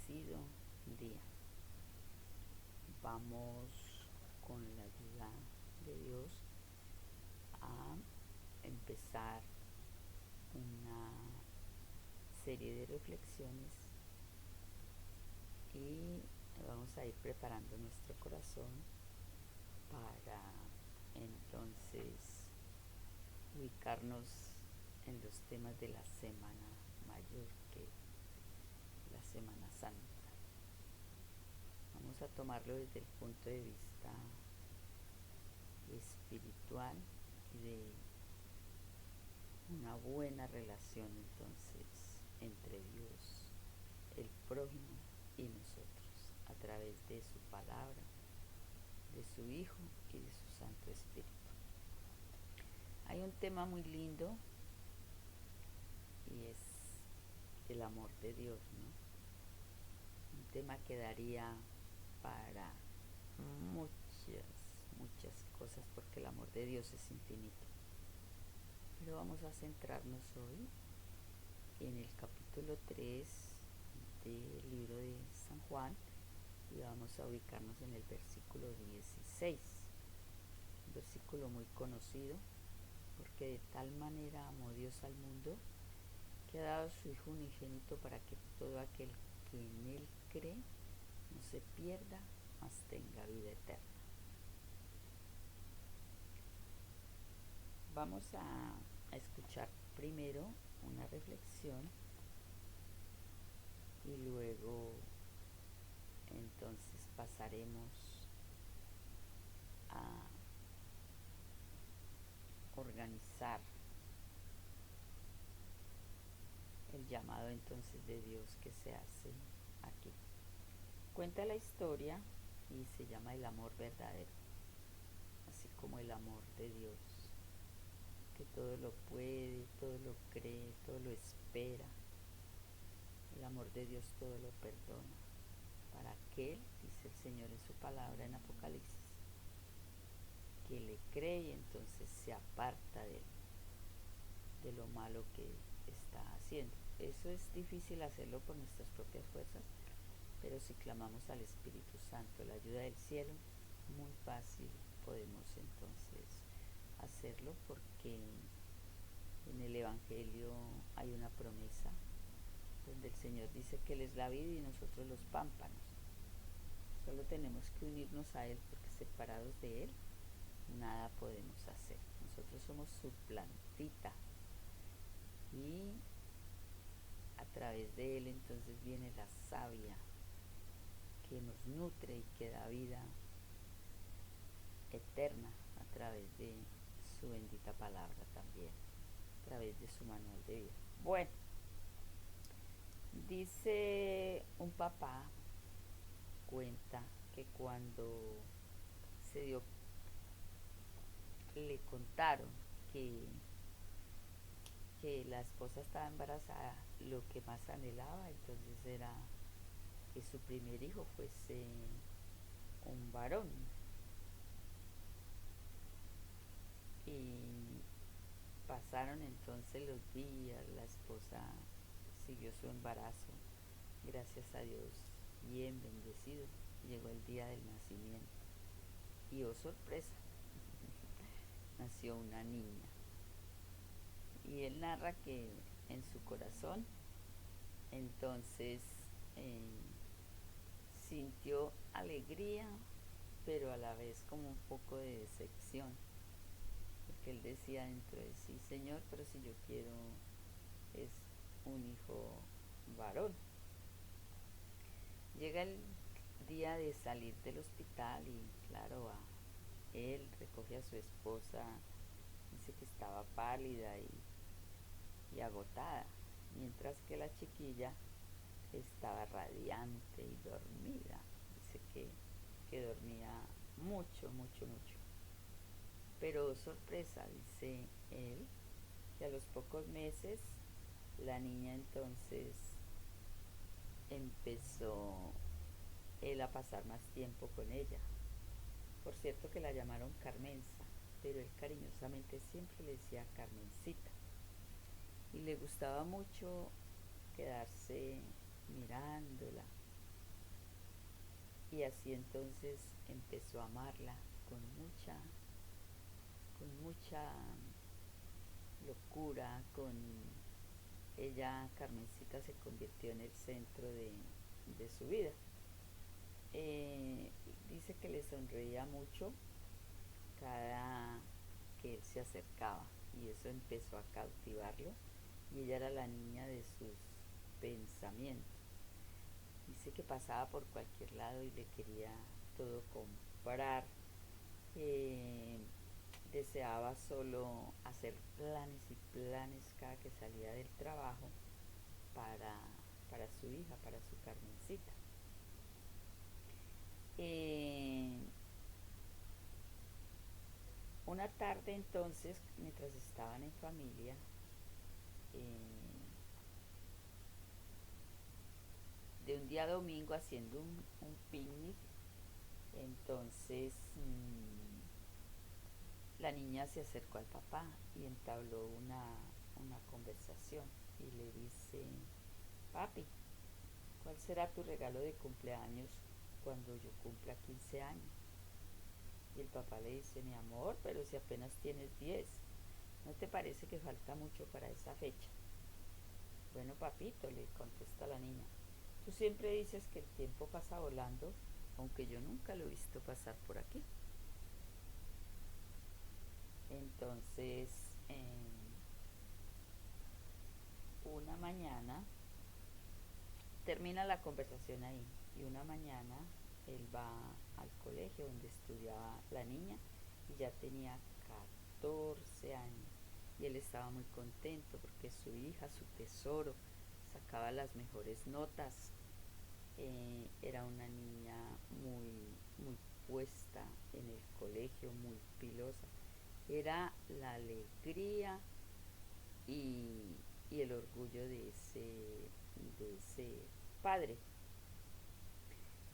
bendecido día. Vamos con la ayuda de Dios a empezar una serie de reflexiones y vamos a ir preparando nuestro corazón para entonces ubicarnos en los temas de la Semana Mayor, que es la Semana Santa. Vamos a tomarlo desde el punto de vista espiritual y de una buena relación entonces entre Dios, el prójimo y nosotros, a través de su palabra, de su Hijo y de su Santo Espíritu. Hay un tema muy lindo y es el amor de Dios, ¿no? Un tema que daría para muchas cosas, porque el amor de Dios es infinito. Pero vamos a centrarnos hoy en el capítulo 3 del libro de San Juan y vamos a ubicarnos en el versículo 16. Un versículo muy conocido, porque de tal manera amó Dios al mundo que ha dado a su Hijo unigénito para que todo aquel que en Él cree no se pierda, mas tenga vida eterna. Vamos a escuchar primero una reflexión y luego entonces pasaremos a organizar el llamado entonces de Dios que se hace aquí. Cuenta la historia y se llama El amor verdadero, así como el amor de Dios, que todo lo puede, todo lo cree, todo lo espera. El amor de Dios todo lo perdona. Para aquel, dice el Señor en su palabra en Apocalipsis, que le cree y entonces se aparta de lo malo que está haciendo. Eso es difícil hacerlo por nuestras propias fuerzas, pero si clamamos al Espíritu Santo, la ayuda del cielo, muy fácil podemos entonces hacerlo, porque en el Evangelio hay una promesa donde el Señor dice que Él es la vid y nosotros los pámpanos. Solo tenemos que unirnos a Él, porque separados de Él nada podemos hacer. Nosotros somos su plantita y a través de Él entonces viene la savia que nos nutre y que da vida eterna a través de su bendita palabra también, a través de su manual de vida. Bueno, dice un papá, cuenta que cuando le contaron que la esposa estaba embarazada, lo que más anhelaba entonces era que su primer hijo fuese un varón. Y pasaron entonces los días, la esposa siguió su embarazo, gracias a Dios, bien bendecido. Llegó el día del nacimiento y oh sorpresa, nació una niña. Y él narra que en su corazón entonces eh, sintió alegría, pero a la vez como un poco de decepción, porque él decía dentro de sí: Señor, pero si yo quiero es un hijo varón. Llega el día de salir del hospital y claro, él recoge a su esposa, dice que estaba pálida y agotada, mientras que la chiquilla estaba radiante y dormida. Dice que dormía mucho. Pero sorpresa, dice él, que a los pocos meses la niña entonces empezó él a pasar más tiempo con ella. Por cierto que la llamaron Carmenza, pero él cariñosamente siempre le decía Carmencita. Y le gustaba mucho quedarse mirándola Y así entonces empezó a amarla con mucha locura, con ella, Carmencita, se convirtió en el centro de su vida. Dice que le sonreía mucho cada que él se acercaba y eso empezó a cautivarlo y ella era la niña de sus pensamientos. Dice que pasaba por cualquier lado y le quería todo comprar. eh, Deseaba solo hacer planes y planes cada que salía del trabajo para, para su hija, para su Carmencita. Eh, una tarde entonces, mientras estaban en familia, eh, de un día domingo haciendo un picnic, entonces la niña se acercó al papá y entabló una conversación y le dice, papi, ¿cuál será tu regalo de cumpleaños cuando yo cumpla 15 años? Y el papá le dice, mi amor, pero si apenas tienes 10, ¿no te parece que falta mucho para esa fecha? Bueno, papito, le contesta la niña, tú siempre dices que el tiempo pasa volando, aunque yo nunca lo he visto pasar por aquí. Entonces, una mañana, termina la conversación ahí, y una mañana él va al colegio donde estudiaba la niña y ya tenía 14 años. Y él estaba muy contento porque su hija, su tesoro, sacaba las mejores notas. Era una niña muy puesta en el colegio, muy pilosa. Era la alegría y, y el orgullo de ese padre.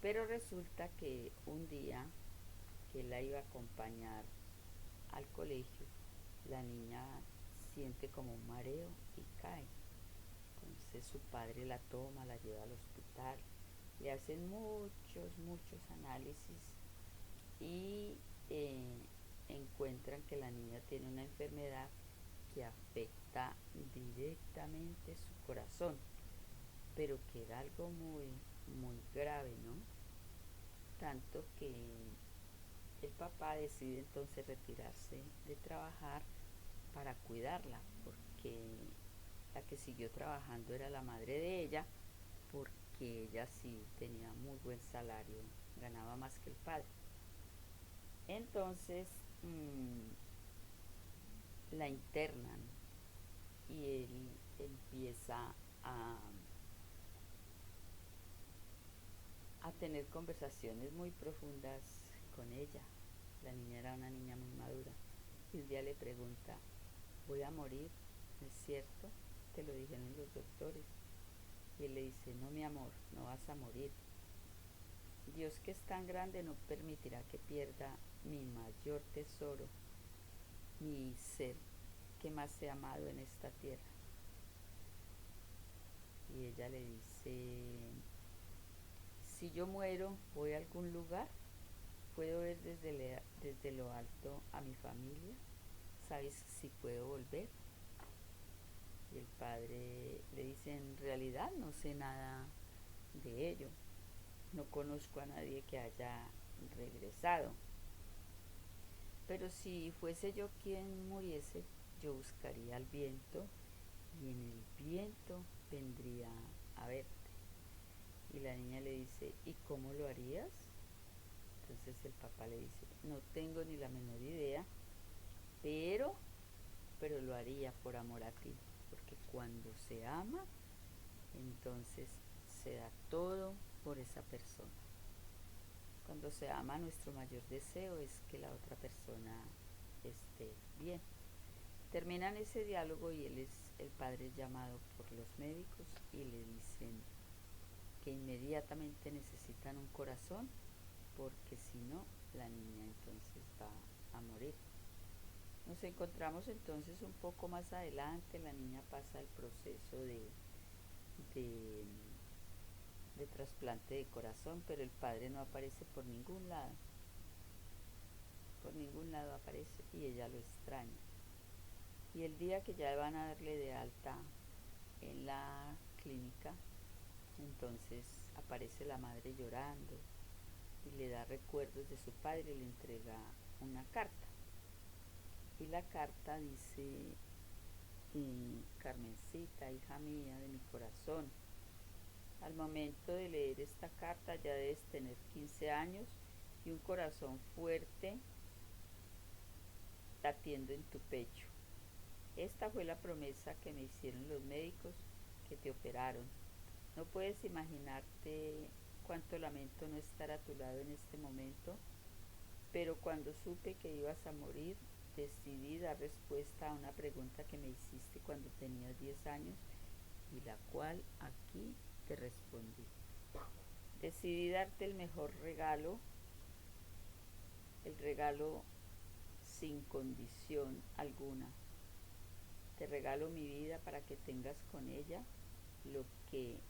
Pero resulta que un día que la iba a acompañar al colegio, la niña siente como un mareo y cae. Entonces su padre la toma, la lleva al hospital, le hacen muchos análisis y encuentran que la niña tiene una enfermedad que afecta directamente su corazón, pero que era algo muy grave, ¿no? Tanto que el papá decide entonces retirarse de trabajar para cuidarla, porque la que siguió trabajando era la madre de ella, porque ella sí tenía muy buen salario, ganaba más que el padre. Entonces la internan y él empieza a, a tener conversaciones muy profundas con ella. La niña era una niña muy madura. Y un día le pregunta, voy a morir, ¿es cierto? Te lo dijeron los doctores. Y él le dice, no mi amor, no vas a morir. Dios que es tan grande no permitirá que pierda mi mayor tesoro, mi ser que más he amado en esta tierra. Y ella le dice, si yo muero, voy a algún lugar, puedo ver desde lo alto a mi familia, ¿sabes si puedo volver? Y el padre le dice, en realidad no sé nada de ello, no conozco a nadie que haya regresado, pero si fuese yo quien muriese, yo buscaría al viento y en el viento vendría a verte. Y la niña le dice, ¿y cómo lo harías? Entonces el papá le dice, no tengo ni la menor idea, pero, pero lo haría por amor a ti, porque cuando se ama, entonces se da todo por esa persona. Cuando se ama, nuestro mayor deseo es que la otra persona esté bien. Terminan ese diálogo y el padre es llamado por los médicos y le dicen que inmediatamente necesitan un corazón porque si no, la niña entonces va a morir. Nos encontramos entonces un poco más adelante, la niña pasa el proceso de trasplante de corazón, pero el padre no aparece por ningún lado aparece y ella lo extraña. Y el día que ya van a darle de alta en la clínica, entonces aparece la madre llorando y le da recuerdos de su padre y le entrega una carta. Y la carta dice: Carmencita, hija mía de mi corazón, al momento de leer esta carta ya debes tener 15 años y un corazón fuerte latiendo en tu pecho. Esta fue la promesa que me hicieron los médicos que te operaron. No puedes imaginarte cuánto lamento no estar a tu lado en este momento, pero cuando supe que ibas a morir, decidí dar respuesta a una pregunta que me hiciste cuando tenías 10 años y la cual aquí te respondí. Decidí darte el mejor regalo, el regalo sin condición alguna. Te regalo mi vida para que tengas con ella lo que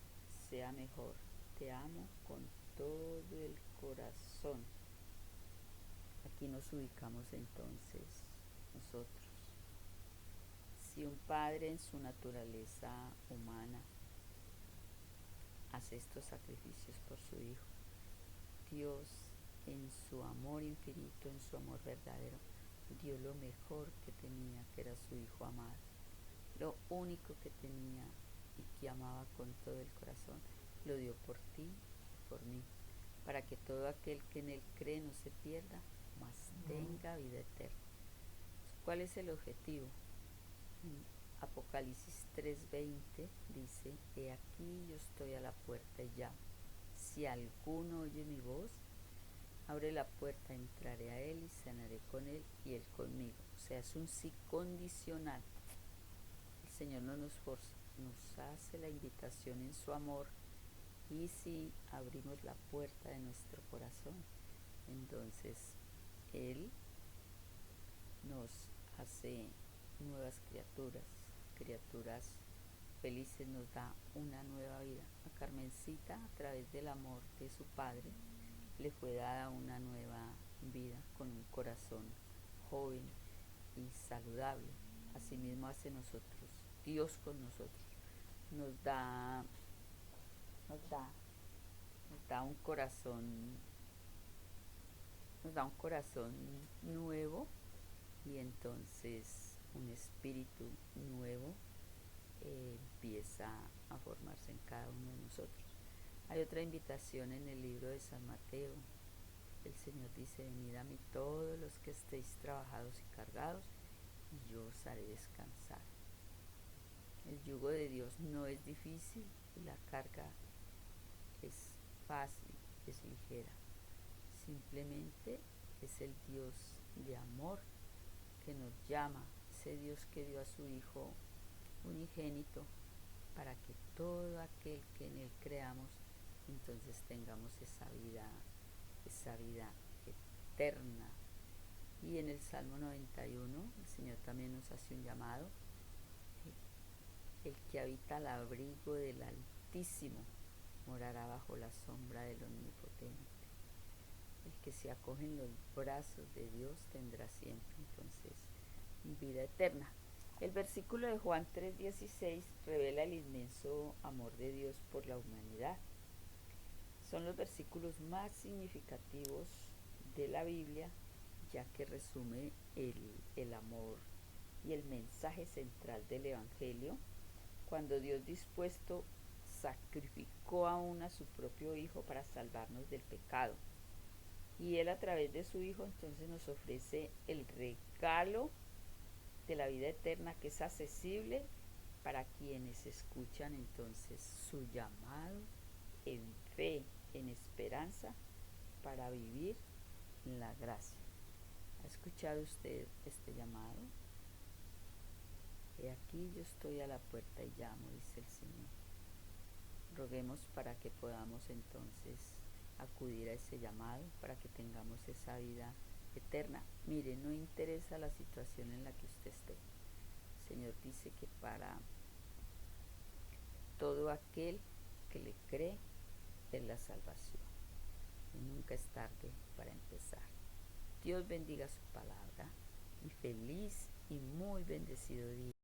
sea mejor. Te amo con todo el corazón. Aquí nos ubicamos entonces nosotros. Si un padre en su naturaleza humana hace estos sacrificios por su hijo, Dios en su amor infinito, en su amor verdadero, dio lo mejor que tenía, que era su hijo amado. Lo único que tenía y que amaba con todo el corazón, lo dio por ti y por mí, para que todo aquel que en él cree no se pierda, mas tenga vida eterna. ¿Cuál es el objetivo? Apocalipsis 3:20 dice: he aquí yo estoy a la puerta y llamo. Si alguno oye mi voz, abre la puerta, entraré a él y cenaré con él y él conmigo. O sea, es un sí condicional. El Señor no nos forza, nos hace la invitación en su amor, y si abrimos la puerta de nuestro corazón, entonces Él nos hace nuevas criaturas felices, nos da una nueva vida. A Carmencita, a través del amor de su padre, le fue dada una nueva vida con un corazón joven y saludable. Asimismo hace nosotros, Dios con nosotros, nos da un corazón, nos da un corazón nuevo, y entonces un espíritu nuevo empieza a formarse en cada uno de nosotros. Hay otra invitación en el libro de San Mateo. El Señor dice: venid a mí todos los que estéis trabajados y cargados, y yo os haré descansar. El yugo de Dios no es difícil y la carga es fácil, es ligera. Simplemente es el Dios de amor que nos llama, ese Dios que dio a su Hijo unigénito para que todo aquel que en Él creamos, entonces tengamos esa vida eterna. Y en el Salmo 91 el Señor también nos hace un llamado: el que habita al abrigo del Altísimo morará bajo la sombra del Omnipotente. El que se acoge en los brazos de Dios tendrá siempre entonces vida eterna. El versículo de Juan 3:16 revela el inmenso amor de Dios por la humanidad. Son los versículos más significativos de la Biblia, ya que resume el amor y el mensaje central del Evangelio, cuando Dios dispuesto sacrificó aún a su propio Hijo para salvarnos del pecado. Y Él, a través de su Hijo, entonces nos ofrece el regalo de la vida eterna, que es accesible para quienes escuchan entonces su llamado en fe, en esperanza, para vivir en la gracia. ¿Ha escuchado usted este llamado? He aquí yo estoy a la puerta y llamo, dice el Señor. Roguemos para que podamos entonces acudir a ese llamado, para que tengamos esa vida eterna. Mire, no interesa la situación en la que usted esté. El Señor dice que para todo aquel que le cree, es la salvación. Y nunca es tarde para empezar. Dios bendiga su palabra y feliz y muy bendecido día.